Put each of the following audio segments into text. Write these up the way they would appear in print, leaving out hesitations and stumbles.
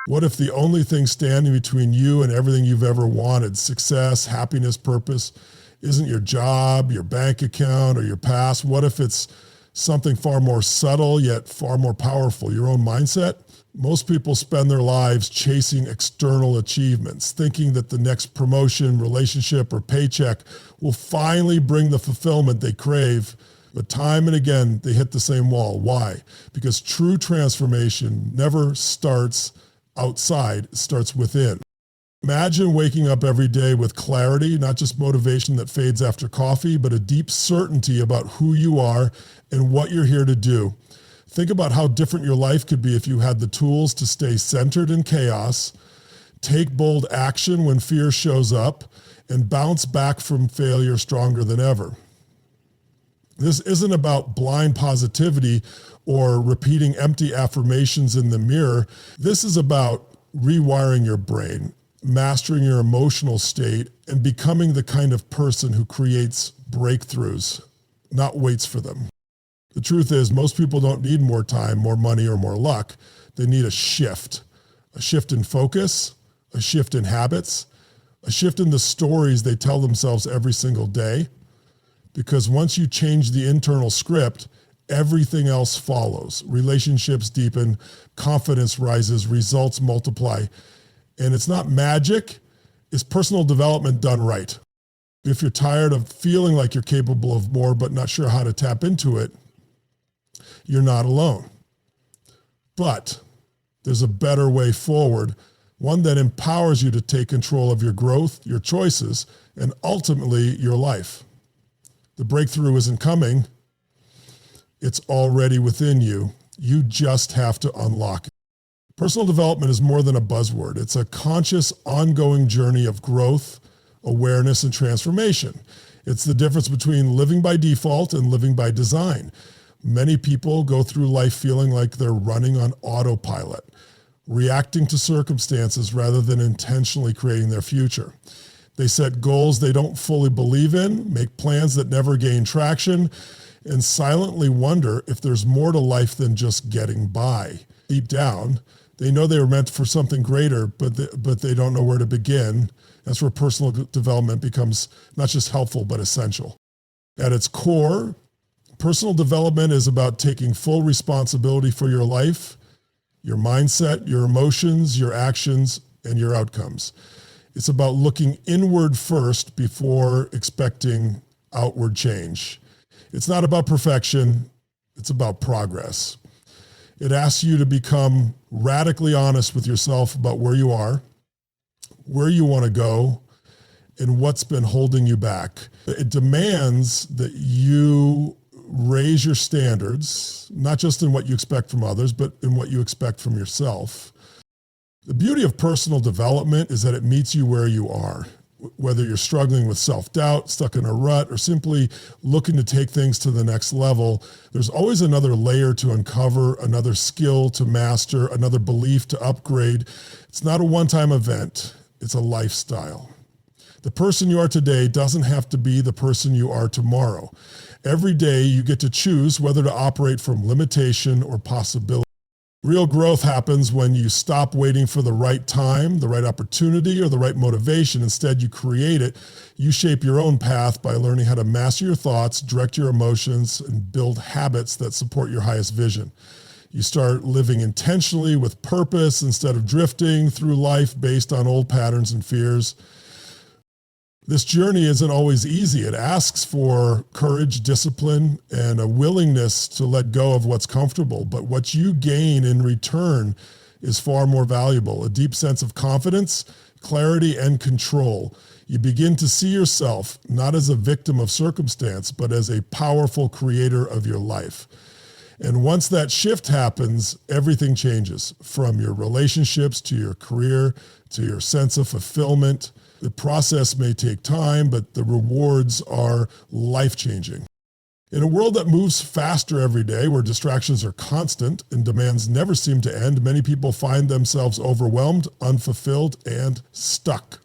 What if the only thing standing between you and everything you've ever wanted, success, happiness, purpose, isn't your job, your bank account, or your past? What if it's something far more subtle yet far more powerful, your own mindset? Most people spend their lives chasing external achievements, thinking that the next promotion, relationship, or paycheck will finally bring the fulfillment they crave. But time and again, they hit the same wall. Why? Because true transformation never starts outside, it starts within. Imagine waking up every day with clarity, not just motivation that fades after coffee, but a deep certainty about who you are and what you're here to do. Think about how different your life could be if you had the tools to stay centered in chaos, take bold action when fear shows up, and bounce back from failure stronger than ever. This isn't about blind positivity or repeating empty affirmations in the mirror. This is about rewiring your brain, mastering your emotional state, and becoming the kind of person who creates breakthroughs, not waits for them. The truth is, most people don't need more time, more money, or more luck. They need a shift in focus, a shift in habits, a shift in the stories they tell themselves every single day. Because once you change the internal script, everything else follows. Relationships deepen, confidence rises, results multiply. And it's not magic, it's personal development done right. If you're tired of feeling like you're capable of more but not sure how to tap into it, you're not alone. But there's a better way forward, one that empowers you to take control of your growth, your choices, and ultimately your life. The breakthrough isn't coming. It's already within you. You just have to unlock it. Personal development is more than a buzzword. It's a conscious, ongoing journey of growth, awareness, and transformation. It's the difference between living by default and living by design. Many people go through life feeling like they're running on autopilot, reacting to circumstances rather than intentionally creating their future. They set goals they don't fully believe in, make plans that never gain traction, and silently wonder if there's more to life than just getting by. Deep down, they know they were meant for something greater, but they don't know where to begin. That's where personal development becomes not just helpful, but essential. At its core, personal development is about taking full responsibility for your life, your mindset, your emotions, your actions, and your outcomes. It's about looking inward first before expecting outward change. It's not about perfection, it's about progress. It asks you to become radically honest with yourself about where you are, where you want to go, and what's been holding you back. It demands that you raise your standards, not just in what you expect from others, but in what you expect from yourself. The beauty of personal development is that it meets you where you are. Whether you're struggling with self-doubt, stuck in a rut, or simply looking to take things to the next level, there's always another layer to uncover, another skill to master, another belief to upgrade. It's not a one-time event, it's a lifestyle. The person you are today doesn't have to be the person you are tomorrow. Every day you get to choose whether to operate from limitation or possibility. Real growth happens when you stop waiting for the right time, the right opportunity, or the right motivation. Instead, you create it. You shape your own path by learning how to master your thoughts, direct your emotions, and build habits that support your highest vision. You start living intentionally with purpose instead of drifting through life based on old patterns and fears. This journey isn't always easy. It asks for courage, discipline, and a willingness to let go of what's comfortable. But what you gain in return is far more valuable. A deep sense of confidence, clarity, and control. You begin to see yourself not as a victim of circumstance, but as a powerful creator of your life. And once that shift happens, everything changes, from your relationships to your career to your sense of fulfillment. The process may take time, but the rewards are life-changing. In a world that moves faster every day, where distractions are constant and demands never seem to end, many people find themselves overwhelmed, unfulfilled, and stuck.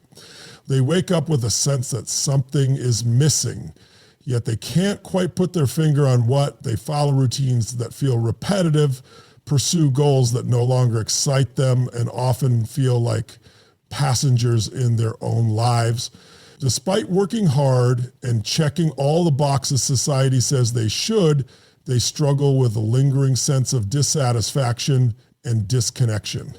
They wake up with a sense that something is missing, yet they can't quite put their finger on what. They follow routines that feel repetitive, pursue goals that no longer excite them and often feel like passengers in their own lives. Despite working hard and checking all the boxes society says they should, they struggle with a lingering sense of dissatisfaction and disconnection.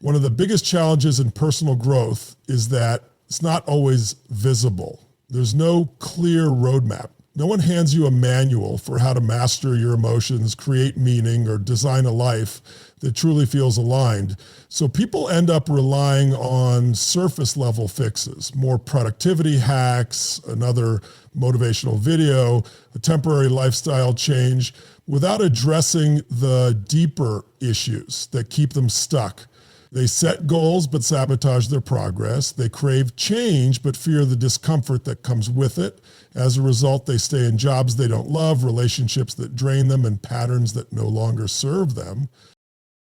One of the biggest challenges in personal growth is that it's not always visible. There's no clear roadmap. No one hands you a manual for how to master your emotions, create meaning, or design a life that truly feels aligned. So people end up relying on surface level fixes, more productivity hacks, another motivational video, a temporary lifestyle change, without addressing the deeper issues that keep them stuck. They set goals but sabotage their progress. They crave change but fear the discomfort that comes with it. As a result, they stay in jobs they don't love, relationships that drain them, and patterns that no longer serve them.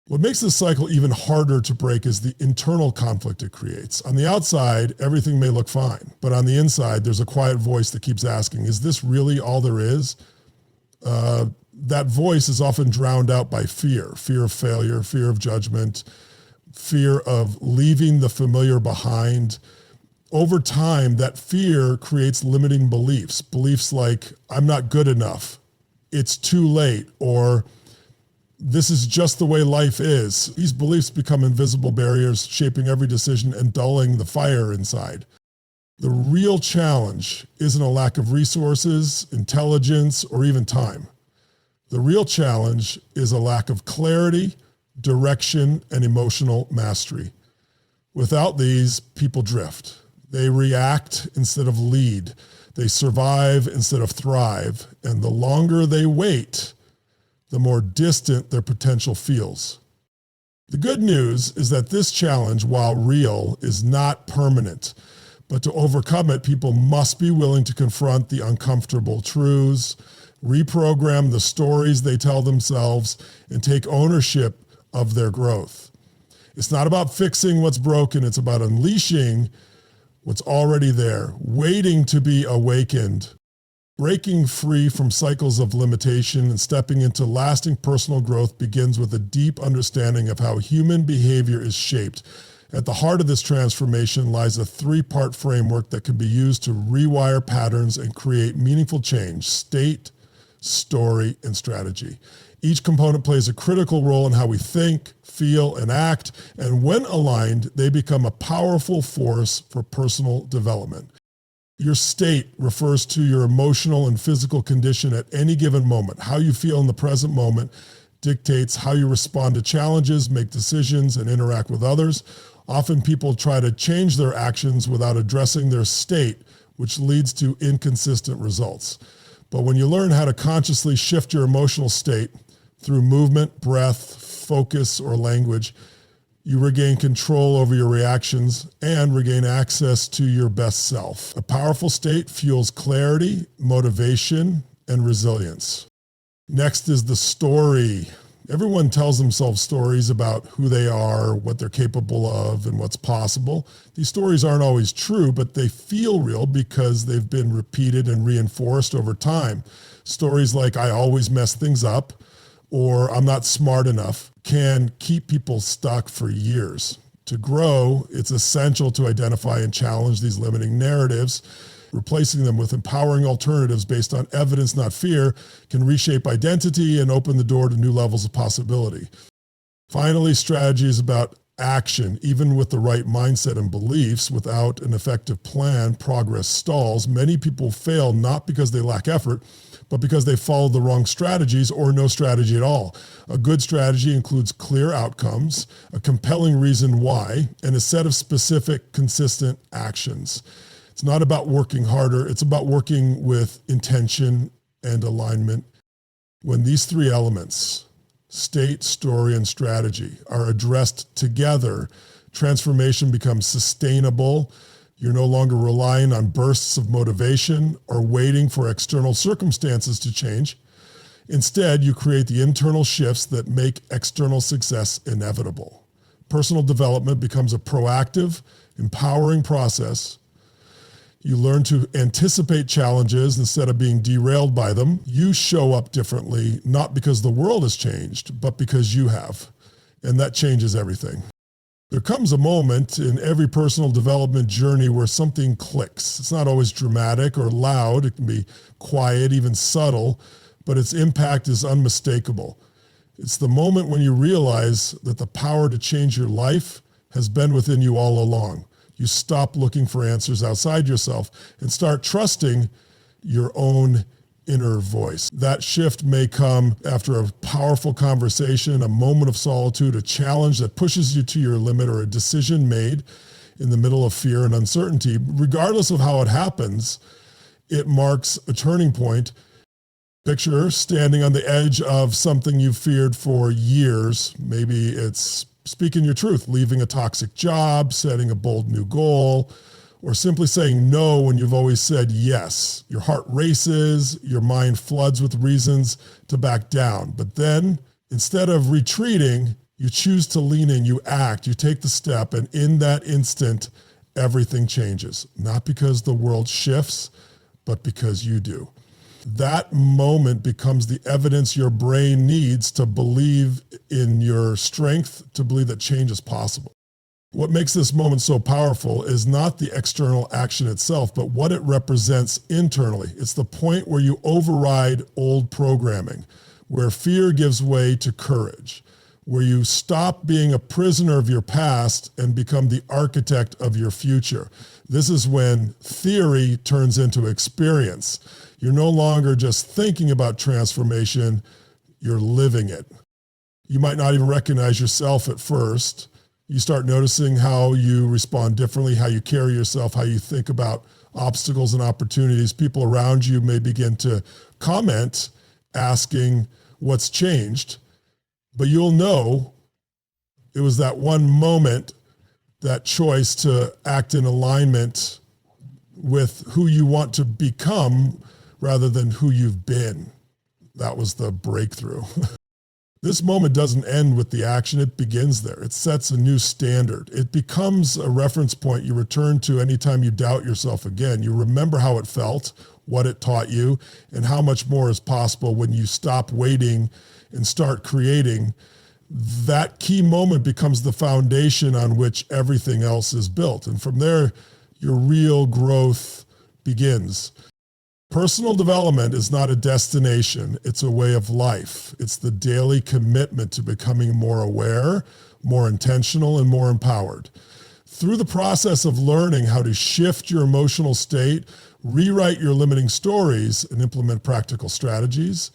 What makes this cycle even harder to break is the internal conflict it creates. On the outside, everything may look fine, but on the inside, there's a quiet voice that keeps asking, is this really all there is? That voice is often drowned out by fear of failure, fear of judgment, fear of leaving the familiar behind. Over time, that fear creates limiting beliefs. Beliefs like, I'm not good enough, it's too late, or this is just the way life is. These beliefs become invisible barriers, shaping every decision and dulling the fire inside. The real challenge isn't a lack of resources, intelligence, or even time. The real challenge is a lack of clarity, direction, and emotional mastery. Without these, people drift. They react instead of lead. They survive instead of thrive. And the longer they wait, the more distant their potential feels. The good news is that this challenge, while real, is not permanent. But to overcome it, people must be willing to confront the uncomfortable truths, reprogram the stories they tell themselves, and take ownership of their growth. It's not about fixing what's broken, it's about unleashing what's already there, waiting to be awakened. Breaking free from cycles of limitation and stepping into lasting personal growth begins with a deep understanding of how human behavior is shaped. At the heart of this transformation lies a three-part framework that can be used to rewire patterns and create meaningful change: state, story, and strategy. Each component plays a critical role in how we think, feel, and act, and when aligned, they become a powerful force for personal development. Your state refers to your emotional and physical condition at any given moment. How you feel in the present moment dictates how you respond to challenges, make decisions, and interact with others. Often people try to change their actions without addressing their state, which leads to inconsistent results. But when you learn how to consciously shift your emotional state through movement, breath, focus, or language, you regain control over your reactions and regain access to your best self. A powerful state fuels clarity, motivation, and resilience. Next is the story. Everyone tells themselves stories about who they are, what they're capable of, and what's possible. These stories aren't always true, but they feel real because they've been repeated and reinforced over time. Stories like, I always mess things up, or I'm not smart enough, can keep people stuck for years. To grow, it's essential to identify and challenge these limiting narratives. Replacing them with empowering alternatives based on evidence, not fear, can reshape identity and open the door to new levels of possibility. Finally, strategy is about action. Even with the right mindset and beliefs, without an effective plan, progress stalls. Many people fail not because they lack effort, but because they follow the wrong strategies or no strategy at all. A good strategy includes clear outcomes, a compelling reason why, and a set of specific, consistent actions. It's not about working harder, it's about working with intention and alignment. When these three elements, state, story, and strategy, are addressed together, transformation becomes sustainable. You're no longer relying on bursts of motivation or waiting for external circumstances to change. Instead, you create the internal shifts that make external success inevitable. Personal development becomes a proactive, empowering process. You learn to anticipate challenges instead of being derailed by them. You show up differently, not because the world has changed, but because you have. And that changes everything. There comes a moment in every personal development journey where something clicks. It's not always dramatic or loud. It can be quiet, even subtle, but its impact is unmistakable. It's the moment when you realize that the power to change your life has been within you all along. You stop looking for answers outside yourself and start trusting your own inner voice. That shift may come after a powerful conversation, a moment of solitude, a challenge that pushes you to your limit, or a decision made in the middle of fear and uncertainty. Regardless of how it happens, it marks a turning point. Picture standing on the edge of something you feared for years. Maybe it's speaking your truth, leaving a toxic job, setting a bold new goal, or simply saying no when you've always said yes. Your heart races, your mind floods with reasons to back down. But then, instead of retreating, you choose to lean in, you act, you take the step, and in that instant, everything changes. Not because the world shifts, but because you do. That moment becomes the evidence your brain needs to believe in your strength, to believe that change is possible. What makes this moment so powerful is not the external action itself, but what it represents internally. It's the point where you override old programming, where fear gives way to courage, where you stop being a prisoner of your past and become the architect of your future. This is when theory turns into experience. You're no longer just thinking about transformation, you're living it. You might not even recognize yourself at first. You start noticing how you respond differently, how you carry yourself, how you think about obstacles and opportunities. People around you may begin to comment, asking what's changed, but you'll know it was that one moment, that choice to act in alignment with who you want to become rather than who you've been. That was the breakthrough. This moment doesn't end with the action, it begins there. It sets a new standard. It becomes a reference point you return to anytime you doubt yourself again. You remember how it felt, what it taught you, and how much more is possible when you stop waiting and start creating. That key moment becomes the foundation on which everything else is built. And from there, your real growth begins. Personal development is not a destination, it's a way of life. It's the daily commitment to becoming more aware, more intentional, and more empowered. Through the process of learning how to shift your emotional state, rewrite your limiting stories, and implement practical strategies,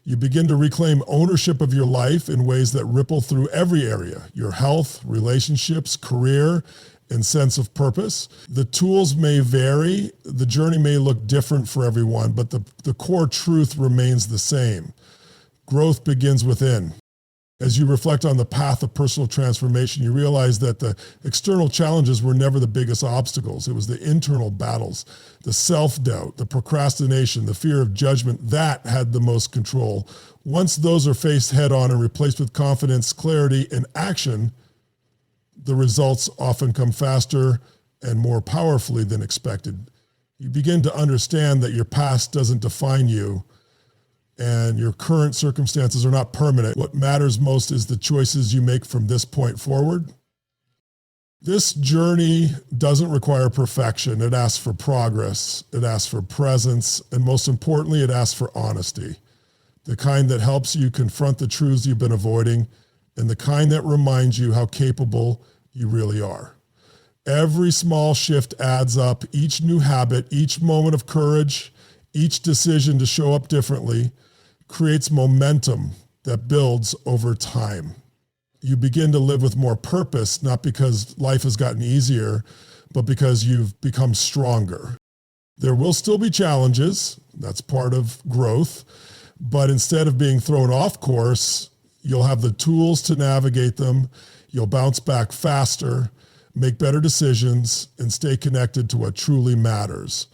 you begin to reclaim ownership of your life in ways that ripple through every area: your health, relationships, career, and sense of purpose. The tools may vary, the journey may look different for everyone, but the core truth remains the same. Growth begins within. As you reflect on the path of personal transformation, you realize that the external challenges were never the biggest obstacles. It was the internal battles, the self-doubt, the procrastination, the fear of judgment that had the most control. Once those are faced head on and replaced with confidence, clarity, and action, the results often come faster and more powerfully than expected. You begin to understand that your past doesn't define you and your current circumstances are not permanent. What matters most is the choices you make from this point forward. This journey doesn't require perfection. It asks for progress. It asks for presence. And most importantly, it asks for honesty. The kind that helps you confront the truths you've been avoiding, and the kind that reminds you how capable you really are. Every small shift adds up. Each new habit, each moment of courage, each decision to show up differently creates momentum that builds over time. You begin to live with more purpose, not because life has gotten easier, but because you've become stronger. There will still be challenges. That's part of growth. But instead of being thrown off course, you'll have the tools to navigate them. You'll bounce back faster, make better decisions, and stay connected to what truly matters.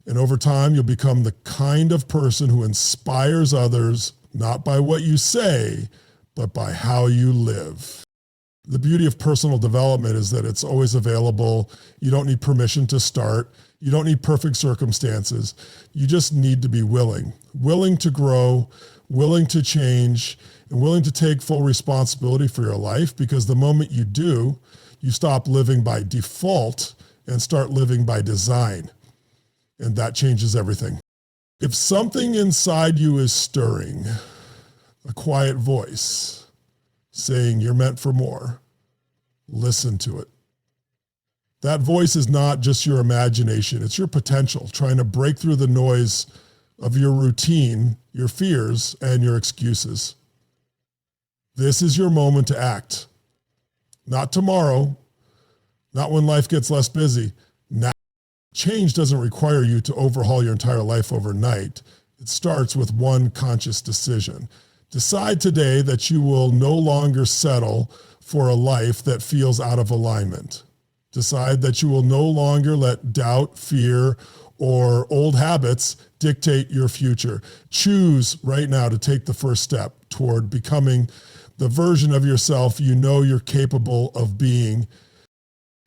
And over time, you'll become the kind of person who inspires others, not by what you say, but by how you live. The beauty of personal development is that it's always available. You don't need permission to start. You don't need perfect circumstances. You just need to be willing to grow, willing to change, and willing to take full responsibility for your life, because the moment you do, you stop living by default and start living by design. And that changes everything. If something inside you is stirring, a quiet voice saying you're meant for more, listen to it. That voice is not just your imagination, it's your potential trying to break through the noise of your routine, your fears, and your excuses. This is your moment to act. Not tomorrow, not when life gets less busy. Now, change doesn't require you to overhaul your entire life overnight. It starts with one conscious decision. Decide today that you will no longer settle for a life that feels out of alignment. Decide that you will no longer let doubt, fear, or old habits dictate your future. Choose right now to take the first step toward becoming the version of yourself you know you're capable of being.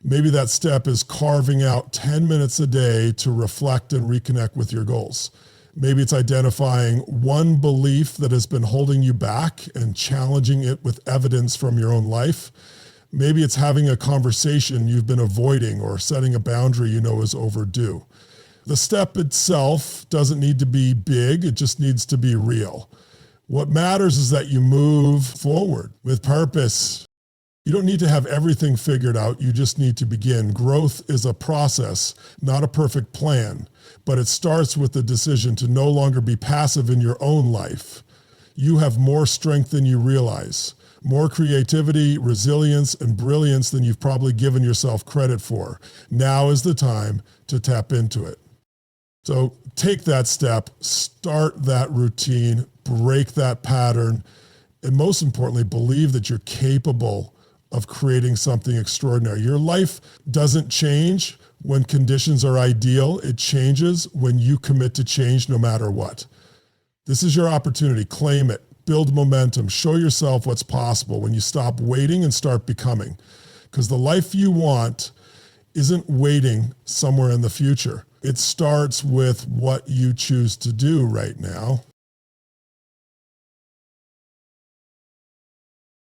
Maybe that step is carving out 10 minutes a day to reflect and reconnect with your goals. Maybe it's identifying one belief that has been holding you back and challenging it with evidence from your own life. Maybe it's having a conversation you've been avoiding or setting a boundary you know is overdue. The step itself doesn't need to be big, it just needs to be real. What matters is that you move forward with purpose. You don't need to have everything figured out, you just need to begin. Growth is a process, not a perfect plan, but it starts with the decision to no longer be passive in your own life. You have more strength than you realize. More creativity, resilience, and brilliance than you've probably given yourself credit for. Now is the time to tap into it. So take that step, start that routine, break that pattern, and most importantly, believe that you're capable of creating something extraordinary. Your life doesn't change when conditions are ideal. It changes when you commit to change no matter what. This is your opportunity. Claim it. Build momentum, show yourself what's possible when you stop waiting and start becoming. Because the life you want isn't waiting somewhere in the future. It starts with what you choose to do right now.